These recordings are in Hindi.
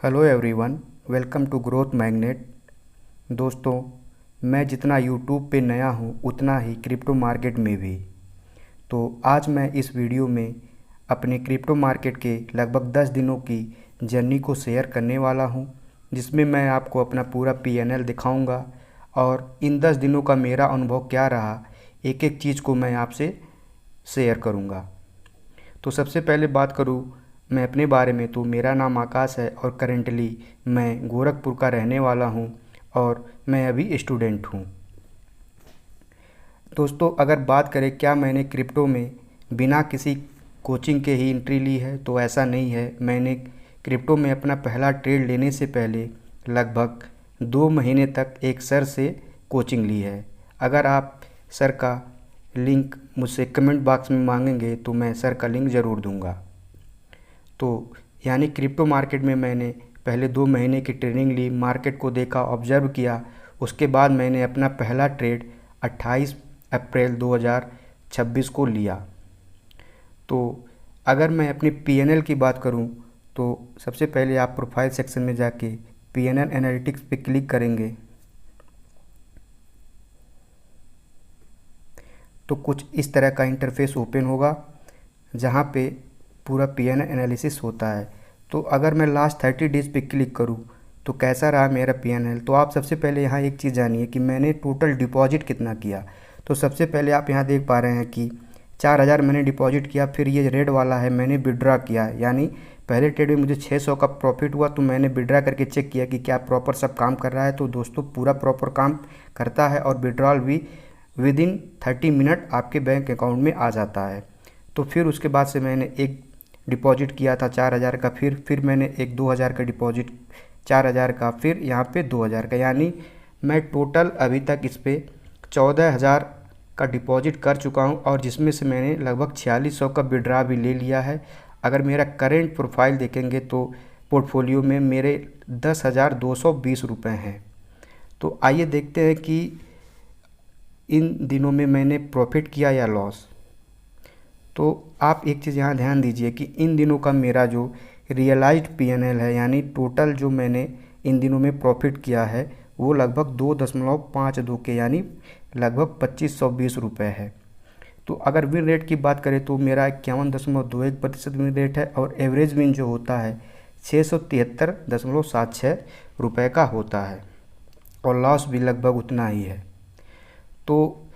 Hello everyone, welcome to growth magnet. दोस्तों, मैं जितना यूट्यूब पे नया हूँ उतना ही क्रिप्टो मार्केट में भी। तो आज मैं इस वीडियो में अपने क्रिप्टो मार्केट के लगभग 10 दिनों की जर्नी को शेयर करने वाला हूँ, जिसमें मैं आपको अपना पूरा पीएनएल दिखाऊंगा और इन 10 दिनों का मेरा अनुभव क्या रहा, एक एक चीज़ को मैं आपसे शेयर करूँगा। तो सबसे पहले बात करूँ मैं अपने बारे में, तो मेरा नाम आकाश है और करेंटली मैं गोरखपुर का रहने वाला हूँ और मैं अभी स्टूडेंट हूँ। दोस्तों, अगर बात करें क्या मैंने क्रिप्टो में बिना किसी कोचिंग के ही एंट्री ली है, तो ऐसा नहीं है। मैंने क्रिप्टो में अपना पहला ट्रेड लेने से पहले लगभग 2 महीने तक एक सर से कोचिंग ली है। अगर आप सर का लिंक मुझसे कमेंट बॉक्स में मांगेंगे तो मैं सर का लिंक ज़रूर दूंगा। तो यानी क्रिप्टो मार्केट में मैंने पहले 2 महीने की ट्रेनिंग ली, मार्केट को देखा, ऑब्जर्व किया। उसके बाद मैंने अपना पहला ट्रेड 28 अप्रैल 2026 को लिया। तो अगर मैं अपनी पीएनएल की बात करूं, तो सबसे पहले आप प्रोफाइल सेक्शन में जाके पीएनएल एनालिटिक्स पे क्लिक करेंगे तो कुछ इस तरह का इंटरफेस ओपन होगा, जहां पे पूरा पीएनएल एनालिसिस होता है। तो अगर मैं लास्ट 30 डेज़ पे क्लिक करूं तो कैसा रहा मेरा पीएनएल, तो आप सबसे पहले यहाँ एक चीज़ जानिए कि मैंने टोटल डिपॉजिट कितना किया। तो सबसे पहले आप यहाँ देख पा रहे हैं कि 4000 मैंने डिपॉजिट किया। फिर ये रेड वाला है मैंने विड्रा किया, यानी पहले ट्रेड में मुझे 600 का प्रॉफिट हुआ, तो मैंने विड्रा करके चेक किया कि क्या प्रॉपर सब काम कर रहा है। तो दोस्तों, पूरा प्रॉपर काम करता है और विड्रॉल भी विदिन 30 मिनट आपके बैंक अकाउंट में आ जाता है। तो फिर उसके बाद से मैंने एक डिपॉजिट किया था 4000 का, फिर मैंने एक 2000 का डिपॉजिट, 4000 का, फिर यहाँ पे 2000 का, यानी मैं टोटल अभी तक इस पर 14000 का डिपॉजिट कर चुका हूँ और जिसमें से मैंने लगभग 4600 का विड्रा भी ले लिया है। अगर मेरा करेंट प्रोफाइल देखेंगे तो पोर्टफोलियो में मेरे 10,220 रुपये हैं। तो आइए देखते हैं कि इन दिनों में मैंने प्रॉफिट किया या लॉस। तो आप एक चीज़ यहाँ ध्यान दीजिए कि इन दिनों का मेरा जो रियलाइज्ड पीएनएल है, यानी टोटल जो मैंने इन दिनों में प्रॉफिट किया है, वो लगभग 2.52 के, यानी लगभग 2520 रुपये है। तो अगर विन रेट की बात करें तो मेरा 51.21% विन रेट है और एवरेज विन जो होता है 673.76 रुपये का होता है और लॉस भी लगभग उतना ही है। तो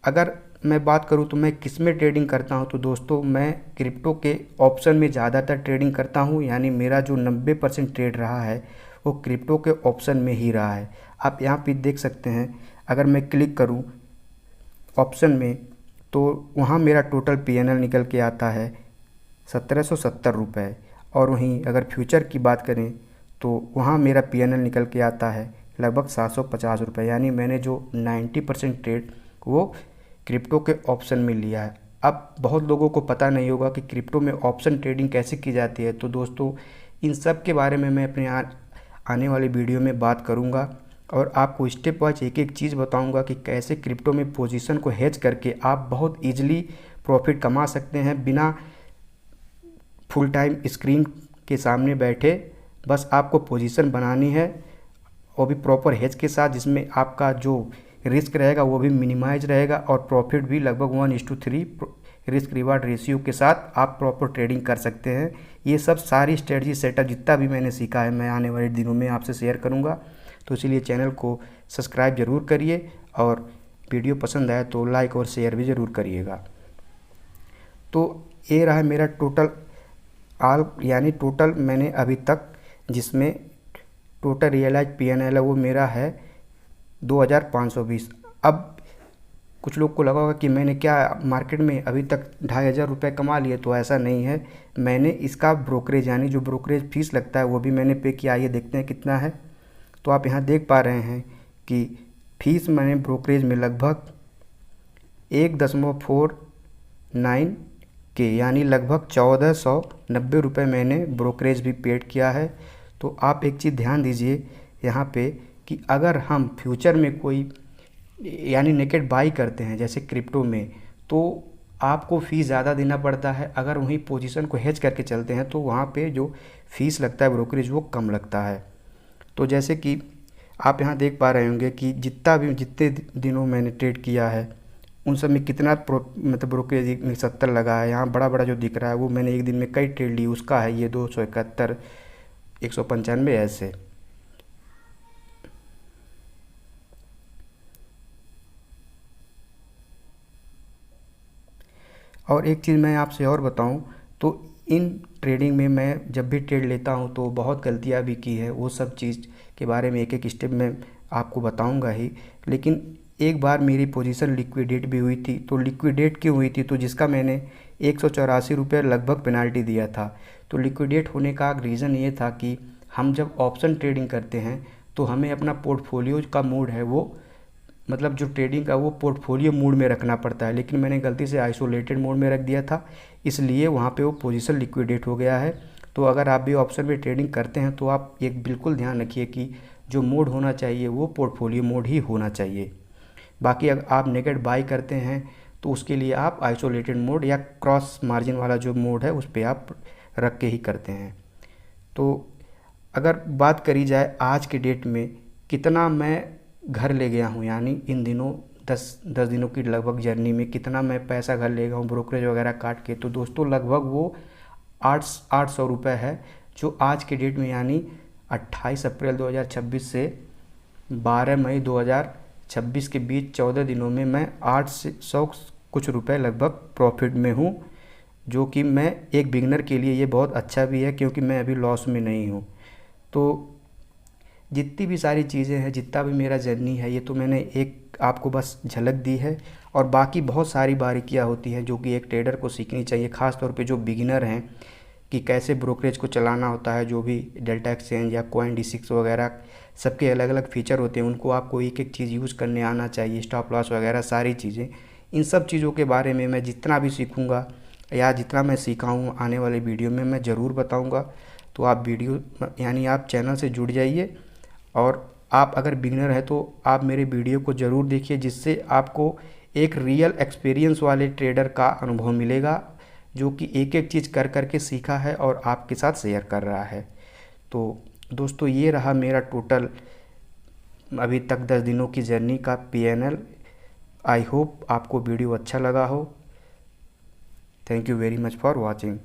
अगर मैं बात करूं तो मैं किस में ट्रेडिंग करता हूं, तो दोस्तों मैं क्रिप्टो के ऑप्शन में ज़्यादातर ट्रेडिंग करता हूं, यानी मेरा जो 90% ट्रेड रहा है वो क्रिप्टो के ऑप्शन में ही रहा है। आप यहां पे देख सकते हैं, अगर मैं क्लिक करूं ऑप्शन में तो वहां मेरा टोटल पीएनएल निकल के आता है 1770 रुपये। और वहीं अगर फ्यूचर की बात करें तो वहाँ मेरा पीएनएल निकल के आता है लगभग 750 रुपये, यानी मैंने जो 90% ट्रेड वो क्रिप्टो के ऑप्शन में लिया है। अब बहुत लोगों को पता नहीं होगा कि क्रिप्टो में ऑप्शन ट्रेडिंग कैसे की जाती है। तो दोस्तों, इन सब के बारे में मैं अपने आने वाली वीडियो में बात करूंगा और आपको स्टेप वाइज एक एक चीज़ बताऊंगा कि कैसे क्रिप्टो में पोजीशन को हेज करके आप बहुत ईजिली प्रॉफिट कमा सकते हैं बिना फुल टाइम स्क्रीन के सामने बैठे। बस आपको पोजीशन बनानी है, वो भी प्रॉपर हेज के साथ, जिसमें आपका जो रिस्क रहेगा वो भी मिनिमाइज रहेगा और प्रॉफिट भी लगभग 1:3 रिस्क रिवार्ड रेशियो के साथ आप प्रॉपर ट्रेडिंग कर सकते हैं। ये सब सारी स्ट्रेटजी सेटअप जितना भी मैंने सीखा है मैं आने वाले दिनों में आपसे शेयर करूंगा। तो इसलिए चैनल को सब्सक्राइब ज़रूर करिए और वीडियो पसंद आए तो लाइक और शेयर भी ज़रूर करिएगा। तो ये रहा मेरा टोटल यानी टोटल मैंने अभी तक जिसमें टोटल रियलाइज पीएनएल है वो मेरा है 2520। अब कुछ लोग को लगा होगा कि मैंने क्या मार्केट में अभी तक 2500 रुपये कमा लिए, तो ऐसा नहीं है। मैंने इसका ब्रोकरेज यानी जो ब्रोकरेज फीस लगता है वो भी मैंने पे किया। आइए देखते हैं कितना है। तो आप यहाँ देख पा रहे हैं कि फीस मैंने ब्रोकरेज में लगभग 1.49 के, यानी लगभग 1490 रुपये मैंने ब्रोकरेज भी पेड किया है। तो आप एक चीज़ ध्यान दीजिए यहाँ पे कि अगर हम फ्यूचर में कोई यानी नेकेड बाई करते हैं जैसे क्रिप्टो में, तो आपको फ़ीस ज़्यादा देना पड़ता है। अगर वहीं पोजीशन को हेज करके चलते हैं तो वहाँ पे जो फ़ीस लगता है ब्रोकरेज वो कम लगता है। तो जैसे कि आप यहाँ देख पा रहे होंगे कि जितने दिनों मैंने ट्रेड किया है उन सब में कितना मतलब ब्रोकरेज में 70 लगा है। यहाँ बड़ा बड़ा जो दिख रहा है वो मैंने एक दिन में कई ट्रेड ली, उसका है ये 271, 195 ऐसे। और एक चीज़ मैं आपसे और बताऊं तो इन ट्रेडिंग में मैं जब भी ट्रेड लेता हूं तो बहुत गलतियां भी की है, वो सब चीज़ के बारे में एक एक स्टेप में आपको बताऊंगा ही। लेकिन एक बार मेरी पोजीशन लिक्विडेट भी हुई थी। तो लिक्विडेट क्यों हुई थी, तो जिसका मैंने 184 रुपये लगभग पेनाल्टी दिया था। तो लिक्विडेट होने का रीज़न ये था कि हम जब ऑप्शन ट्रेडिंग करते हैं तो हमें अपना पोर्टफोलियो का मोड है वो, मतलब जो ट्रेडिंग का वो पोर्टफोलियो मोड में रखना पड़ता है, लेकिन मैंने गलती से आइसोलेटेड मोड में रख दिया था, इसलिए वहाँ पे वो पोजीशन लिक्विडेट हो गया है। तो अगर आप भी ऑप्शन में ट्रेडिंग करते हैं तो आप एक बिल्कुल ध्यान रखिए कि जो मोड होना चाहिए वो पोर्टफोलियो मोड ही होना चाहिए। बाकी अगर आप नेगेट बाई करते हैं तो उसके लिए आप आइसोलेटेड मोड या क्रॉस मार्जिन वाला जो मोड है उस पर आप रख के ही करते हैं। तो अगर बात करी जाए आज के डेट में कितना मैं घर ले गया हूँ, यानी इन दिनों 10 दिनों की लगभग जर्नी में कितना मैं पैसा घर ले गया हूँ ब्रोकरेज वगैरह काट के, तो दोस्तों लगभग वो 800 रुपये है, जो आज के डेट में यानी 28 अप्रैल 2026 से 12 मई 2026 के बीच 14 दिनों में मैं 800 कुछ रुपए लगभग प्रॉफिट में हूँ, जो कि मैं एक बिगनर के लिए ये बहुत अच्छा भी है क्योंकि मैं अभी लॉस में नहीं हूँ। तो जितनी भी सारी चीज़ें हैं, जितना भी मेरा जर्नी है, ये तो मैंने एक आपको बस झलक दी है। और बाकी बहुत सारी बारीकियाँ होती हैं जो कि एक ट्रेडर को सीखनी चाहिए, ख़ास तौर पे जो बिगिनर हैं, कि कैसे ब्रोकरेज को चलाना होता है। जो भी डेल्टा एक्सचेंज या कॉइन D6 वगैरह सबके अलग अलग फ़ीचर होते हैं, उनको आपको एक एक चीज़ यूज़ करने आना चाहिए, स्टॉप लॉस वगैरह सारी चीज़ें। इन सब चीज़ों के बारे में मैं जितना भी सीखूँगा या जितना मैं सीखा हूँ आने वाले वीडियो में मैं ज़रूर बताऊँगा। तो आप वीडियो यानी आप चैनल से जुड़ जाइए, और आप अगर बिगिनर हैं तो आप मेरे वीडियो को ज़रूर देखिए, जिससे आपको एक रियल एक्सपीरियंस वाले ट्रेडर का अनुभव मिलेगा, जो कि एक एक चीज़ कर कर के सीखा है और आपके साथ शेयर कर रहा है। तो दोस्तों ये रहा मेरा टोटल अभी तक 10 दिनों की जर्नी का PNL। आई होप आपको वीडियो अच्छा लगा हो। Thank you very much for watching.